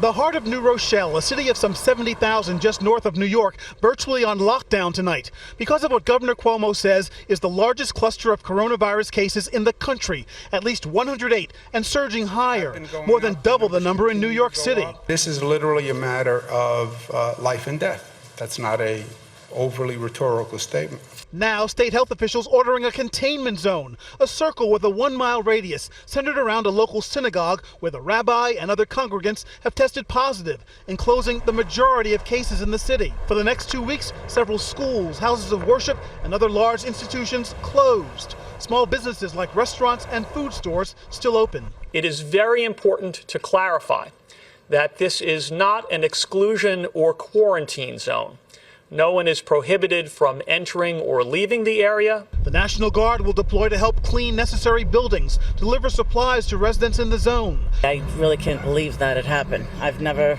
The heart of New Rochelle, a city of some 70,000 just north of New York, virtually on lockdown tonight because of what Governor Cuomo says is the largest cluster of coronavirus cases in the country, at least 108 and surging higher, more than double the number in New York City. This is literally a matter of life and death. That's not a overly rhetorical statement. Now, state health officials ordering a containment zone, a circle with a 1-mile radius centered around a local synagogue where the rabbi and other congregants have tested positive, enclosing the majority of cases in the city. For the next 2 weeks, several schools, houses of worship, and other large institutions closed. Small businesses like restaurants and food stores still open. It is very important to clarify that this is not an exclusion or quarantine zone. No one is prohibited from entering or leaving the area. The National Guard will deploy to help clean necessary buildings, deliver supplies to residents in the zone. I really can't believe that it happened. I've never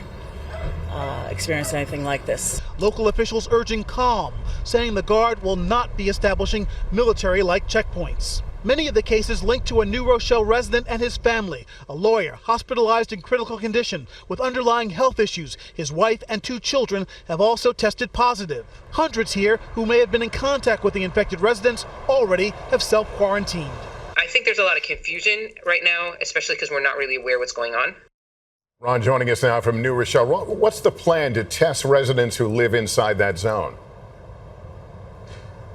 experienced anything like this. Local officials urging calm, saying the Guard will not be establishing military-like checkpoints. Many of the cases linked to a New Rochelle resident and his family, a lawyer hospitalized in critical condition with underlying health issues. His wife and 2 children have also tested positive. Hundreds here who may have been in contact with the infected residents already have self-quarantined. I think there's a lot of confusion right now, especially because we're not really aware what's going on. Ron joining us now from New Rochelle. What's the plan to test residents who live inside that zone?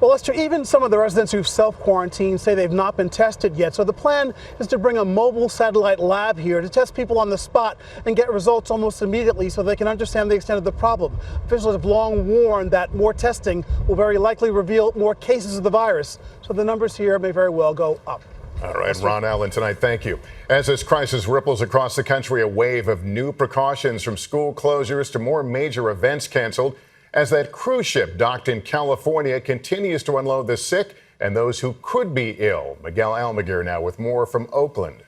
Well, Lester, even some of the residents who've self-quarantined say they've not been tested yet. So the plan is to bring a mobile satellite lab here to test people on the spot and get results almost immediately so they can understand the extent of the problem. Officials have long warned that more testing will very likely reveal more cases of the virus. So the numbers here may very well go up. All right, Ron Allen tonight, thank you. As this crisis ripples across the country, a wave of new precautions from school closures to more major events canceled as that cruise ship docked in California continues to unload the sick and those who could be ill. Miguel Almaguer now with more from Oakland.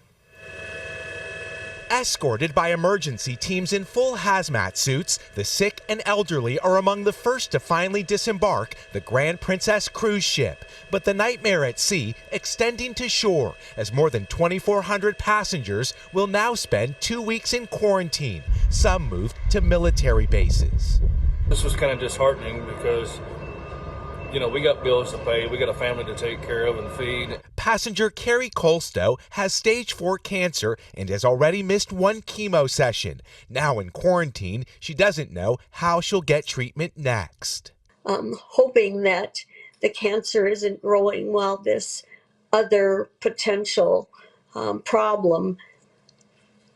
Escorted by emergency teams in full hazmat suits, the sick and elderly are among the first to finally disembark the Grand Princess cruise ship. But the nightmare at sea extending to shore as more than 2,400 passengers will now spend 2 weeks in quarantine. Some moved to military bases. This was kind of disheartening because, we got bills to pay, we got a family to take care of and feed. Passenger Carrie Colstow has stage 4 cancer and has already missed 1 chemo session. Now in quarantine, she doesn't know how she'll get treatment next. I'm hoping that the cancer isn't growing while this other potential problem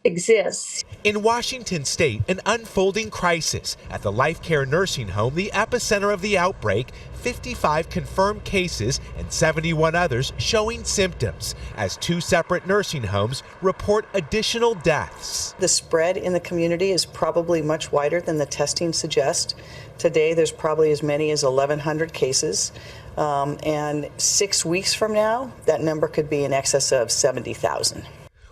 exists. In Washington state, an unfolding crisis. At the Life Care nursing home, the epicenter of the outbreak, 55 confirmed cases and 71 others showing symptoms, as 2 separate nursing homes report additional deaths. The spread in the community is probably much wider than the testing suggests. Today, there's probably as many as 1,100 cases. And 6 weeks from now, that number could be in excess of 70,000.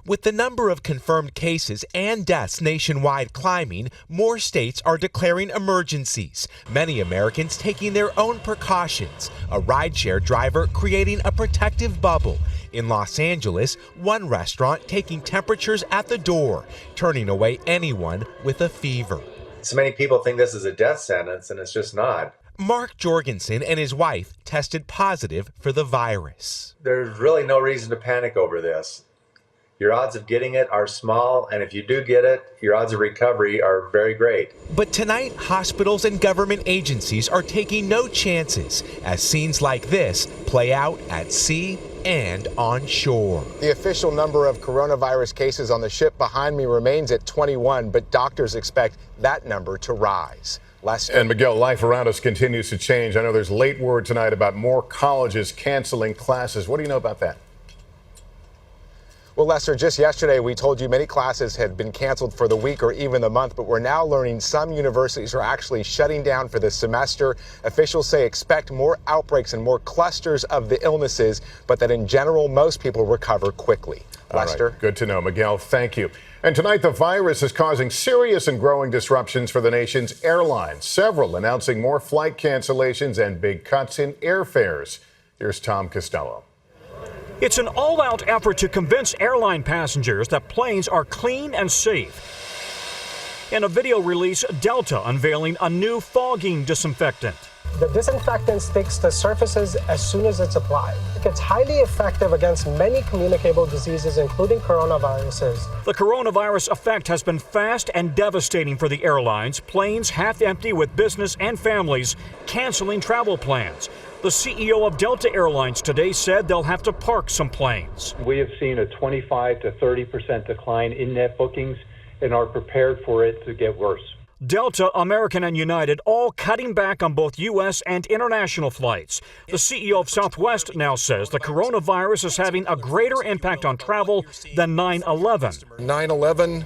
With the number of confirmed cases and deaths nationwide climbing, more states are declaring emergencies. Many Americans taking their own precautions. A rideshare driver creating a protective bubble. In Los Angeles, one restaurant taking temperatures at the door, turning away anyone with a fever. So many people think this is a death sentence, and it's just not. Mark Jorgensen and his wife tested positive for the virus. There's really no reason to panic over this. Your odds of getting it are small, and if you do get it, your odds of recovery are very great. But tonight, hospitals and government agencies are taking no chances as scenes like this play out at sea and on shore. The official number of coronavirus cases on the ship behind me remains at 21, but doctors expect that number to rise. Lester. And Miguel, life around us continues to change. I know there's late word tonight about more colleges canceling classes. What do you know about that? Well, Lester, just yesterday we told you many classes had been canceled for the week or even the month, but we're now learning some universities are actually shutting down for the semester. Officials say expect more outbreaks and more clusters of the illnesses, but that in general, most people recover quickly. Lester? All right, good to know. Miguel, thank you. And tonight, the virus is causing serious and growing disruptions for the nation's airlines, several announcing more flight cancellations and big cuts in airfares. Here's Tom Costello. It's an all-out effort to convince airline passengers that planes are clean and safe. In a video release, Delta unveiling a new fogging disinfectant. The disinfectant sticks to surfaces as soon as it's applied. It's highly effective against many communicable diseases, including coronaviruses. The coronavirus effect has been fast and devastating for the airlines. Planes half empty with business and families canceling travel plans. The CEO of Delta Airlines today said they'll have to park some planes. We have seen a 25 to 30% decline in net bookings and are prepared for it to get worse. Delta, American, and United all cutting back on both U.S. and international flights. The CEO of Southwest now says the coronavirus is having a greater impact on travel than 9/11. 9/11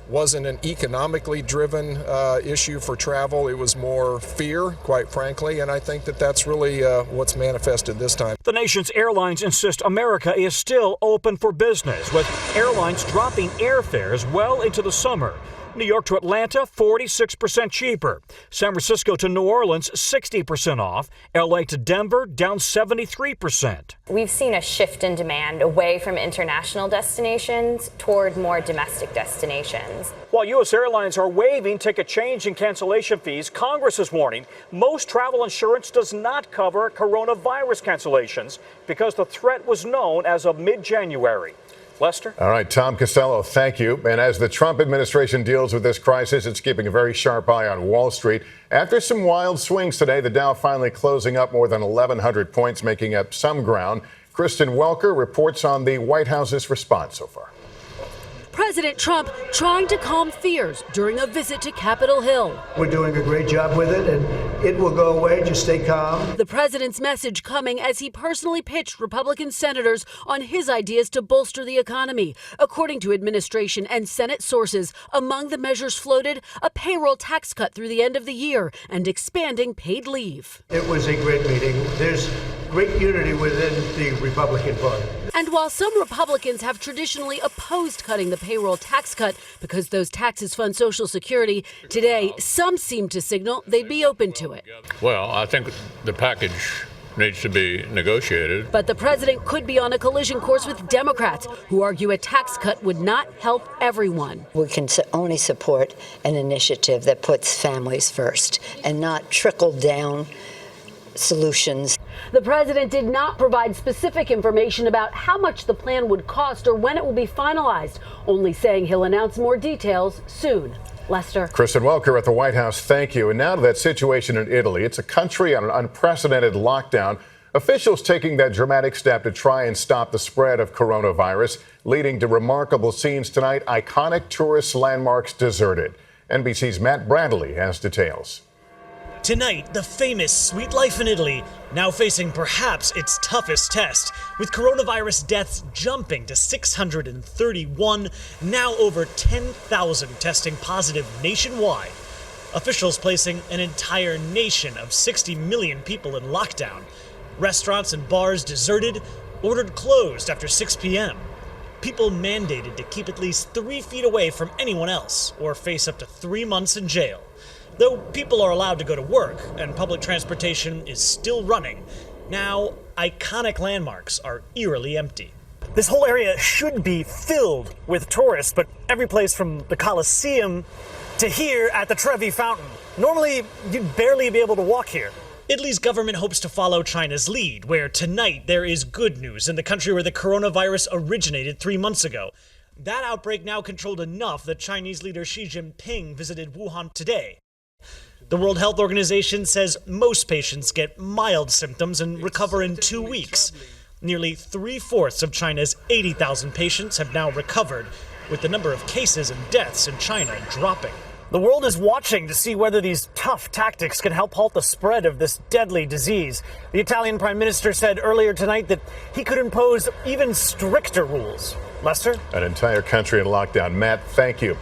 wasn't an economically driven issue for travel. It was more fear, quite frankly, and I think that that's really what's manifested this time. The nation's airlines insist America is still open for business, with airlines dropping airfares well into the summer. New York to Atlanta, 46% cheaper. San Francisco to New Orleans, 60% off. LA to Denver, down 73%. We've seen a shift in demand away from international destinations toward more domestic destinations. While U.S. airlines are waiving ticket change and cancellation fees, Congress is warning most travel insurance does not cover coronavirus cancellations because the threat was known as of mid-January. Lester? All right, Tom Costello, thank you. And as the Trump administration deals with this crisis, it's keeping a very sharp eye on Wall Street. After some wild swings today, the Dow finally closing up more than 1,100 points, making up some ground. Kristen Welker reports on the White House's response so far. President Trump trying to calm fears during a visit to Capitol Hill. We're doing a great job with it, and it will go away. Just stay calm. The president's message coming as he personally pitched Republican senators on his ideas to bolster the economy. According to administration and Senate sources, among the measures floated, a payroll tax cut through the end of the year and expanding paid leave. It was a great meeting. There's great unity within the Republican Party. And while some Republicans have traditionally opposed cutting the payroll tax cut because those taxes fund Social Security, today some seem to signal they'd be open to it. Well, I think the package needs to be negotiated. But the president could be on a collision course with Democrats, who argue a tax cut would not help everyone. We can only support an initiative that puts families first and not trickle down solutions. The president did not provide specific information about how much the plan would cost or when it will be finalized, only saying he'll announce more details soon. Lester. Kristen Welker at the White House, thank you. And now to that situation in Italy. It's a country on an unprecedented lockdown. Officials taking that dramatic step to try and stop the spread of coronavirus, leading to remarkable scenes tonight. Iconic tourist landmarks deserted. NBC's Matt Bradley has details. Tonight, the famous Sweet Life in Italy now facing perhaps its toughest test, with coronavirus deaths jumping to 631, now over 10,000 testing positive nationwide. Officials placing an entire nation of 60 million people in lockdown. Restaurants and bars deserted, ordered closed after 6 p.m. People mandated to keep at least 3 feet away from anyone else or face up to 3 months in jail. Though people are allowed to go to work and public transportation is still running, now iconic landmarks are eerily empty. This whole area should be filled with tourists, but every place from the Colosseum to here at the Trevi Fountain. Normally, you'd barely be able to walk here. Italy's government hopes to follow China's lead, where tonight there is good news in the country where the coronavirus originated 3 months ago. That outbreak now controlled enough that Chinese leader Xi Jinping visited Wuhan today. The World Health Organization says most patients get mild symptoms and recover in 2 weeks. Nearly 3/4 of China's 80,000 patients have now recovered, with the number of cases and deaths in China dropping. The world is watching to see whether these tough tactics can help halt the spread of this deadly disease. The Italian Prime Minister said earlier tonight that he could impose even stricter rules. Lester? An entire country in lockdown. Matt, thank you.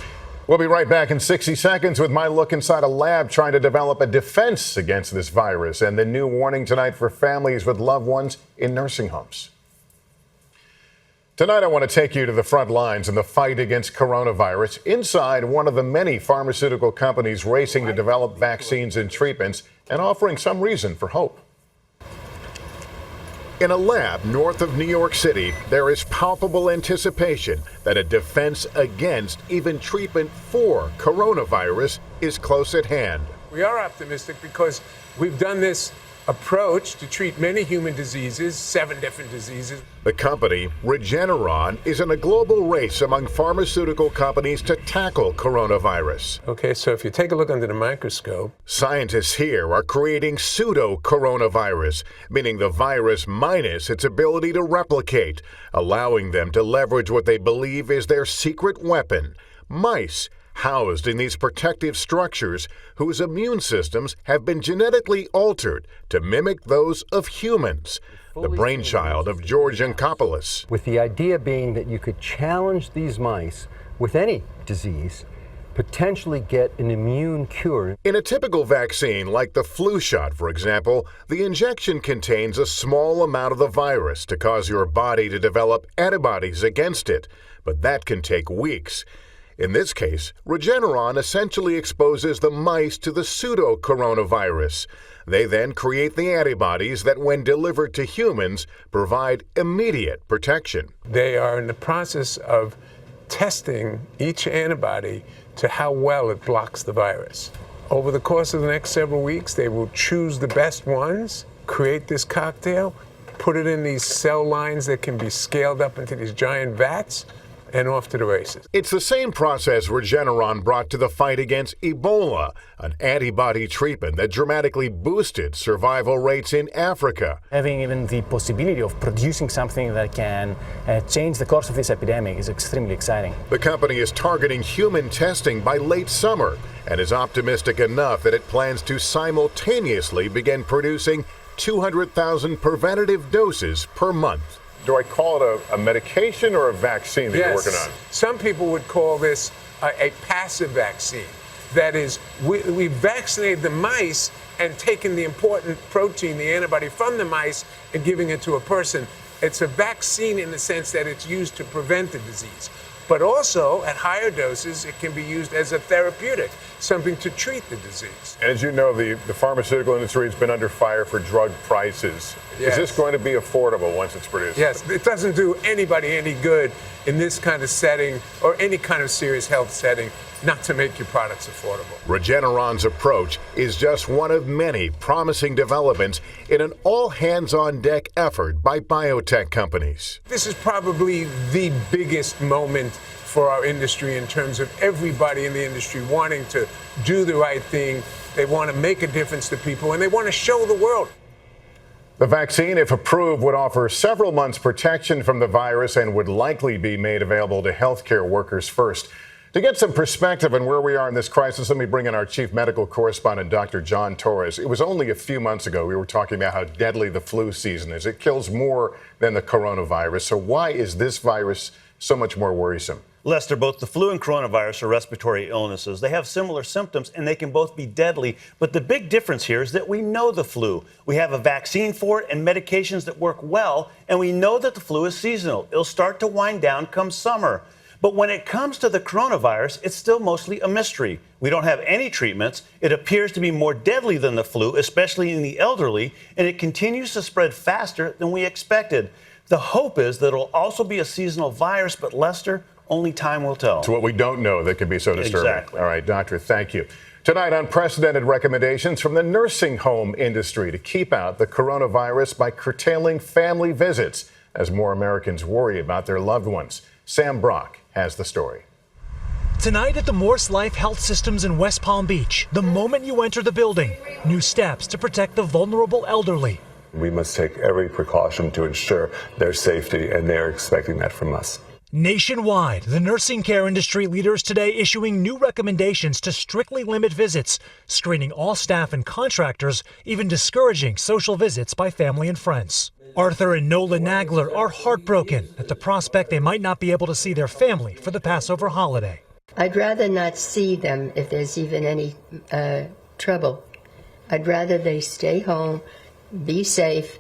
We'll be right back in 60 seconds with my look inside a lab trying to develop a defense against this virus and the new warning tonight for families with loved ones in nursing homes. Tonight, I want to take you to the front lines in the fight against coronavirus inside one of the many pharmaceutical companies racing to develop vaccines and treatments and offering some reason for hope. In a lab north of New York City, there is palpable anticipation that a defense against, even treatment for, coronavirus is close at hand. We are optimistic because we've done this approach to treat many human diseases, 7 different diseases. The company, Regeneron, is in a global race among pharmaceutical companies to tackle coronavirus. Okay, so if you take a look under the microscope, scientists here are creating pseudo-coronavirus, meaning the virus minus its ability to replicate, allowing them to leverage what they believe is their secret weapon, mice, housed in these protective structures whose immune systems have been genetically altered to mimic those of humans. The brainchild of George Yancopoulos. With the idea being that you could challenge these mice with any disease, potentially get an immune cure. In a typical vaccine, like the flu shot, for example, the injection contains a small amount of the virus to cause your body to develop antibodies against it, but that can take weeks. In this case, Regeneron essentially exposes the mice to the pseudo-coronavirus. They then create the antibodies that, when delivered to humans, provide immediate protection. They are in the process of testing each antibody to how well it blocks the virus. Over the course of the next several weeks, they will choose the best ones, create this cocktail, put it in these cell lines that can be scaled up into these giant vats, and off to the races. It's the same process Regeneron brought to the fight against Ebola, an antibody treatment that dramatically boosted survival rates in Africa. Having even the possibility of producing something that can change the course of this epidemic is extremely exciting. The company is targeting human testing by late summer and is optimistic enough that it plans to simultaneously begin producing 200,000 preventative doses per month. Do I call it a medication or a vaccine that you're working on? Some people would call this a passive vaccine. That is, we vaccinated the mice and taken the important protein, the antibody from the mice, and giving it to a person. It's a vaccine in the sense that it's used to prevent the disease. But also, at higher doses, it can be used as a therapeutic, something to treat the disease. And as you know, the pharmaceutical industry has been under fire for drug prices. Yes. Is this going to be affordable once it's produced? Yes, it doesn't do anybody any good in this kind of setting or any kind of serious health setting not to make your products affordable. Regeneron's approach is just one of many promising developments in an all-hands-on-deck effort by biotech companies. This is probably the biggest moment for our industry in terms of everybody in the industry wanting to do the right thing. They want to make a difference to people, and they want to show the world. The vaccine, if approved, would offer several months protection from the virus and would likely be made available to healthcare workers first. To get some perspective on where we are in this crisis, let me bring in our chief medical correspondent, Dr. John Torres. It was only a few months ago we were talking about how deadly the flu season is. It kills more than the coronavirus. So why is this virus so much more worrisome? Lester, both the flu and coronavirus are respiratory illnesses. They have similar symptoms and they can both be deadly. But the big difference here is that we know the flu. We have a vaccine for it and medications that work well. And we know that the flu is seasonal. It'll start to wind down come summer. But when it comes to the coronavirus, it's still mostly a mystery. We don't have any treatments. It appears to be more deadly than the flu, especially in the elderly, and it continues to spread faster than we expected. The hope is that it'll also be a seasonal virus, but Lester, only time will tell. To what we don't know that can be so disturbing. Exactly. All right, Doctor, thank you. Tonight, unprecedented recommendations from the nursing home industry to keep out the coronavirus by curtailing family visits as more Americans worry about their loved ones. Sam Brock has the story. Tonight at the Morse Life Health Systems in West Palm Beach, the moment you enter the building, new steps to protect the vulnerable elderly. We must take every precaution to ensure their safety, and they're expecting that from us. Nationwide, the nursing care industry leaders today issuing new recommendations to strictly limit visits, screening all staff and contractors, even discouraging social visits by family and friends. Arthur and Nola Nagler are heartbroken at the prospect they might not be able to see their family for the Passover holiday. I'd rather not see them if there's even any trouble. I'd rather they stay home, be safe,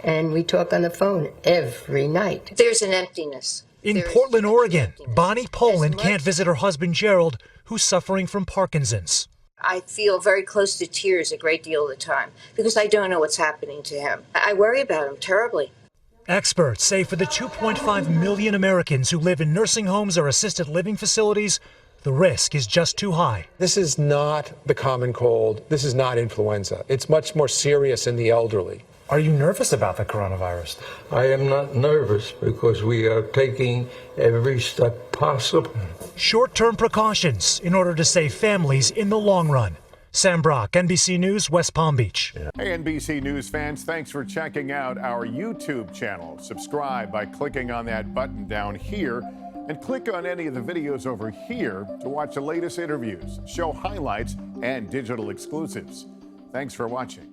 and we talk on the phone every night. There's an emptiness. In Portland, Oregon, Bonnie Poland can't visit her husband Gerald, who's suffering from Parkinson's. I feel very close to tears a great deal of the time because I don't know what's happening to him. I worry about him terribly. Experts say for the 2.5 million Americans who live in nursing homes or assisted living facilities, the risk is just too high. This is not the common cold. This is not influenza. It's much more serious in the elderly. Are you nervous about the coronavirus? I am not nervous because we are taking every step possible. Short-term precautions in order to save families in the long run. Sam Brock, NBC News, West Palm Beach. Hey, NBC News fans, thanks for checking out our YouTube channel. Subscribe by clicking on that button down here and click on any of the videos over here to watch the latest interviews, show highlights, and digital exclusives. Thanks for watching.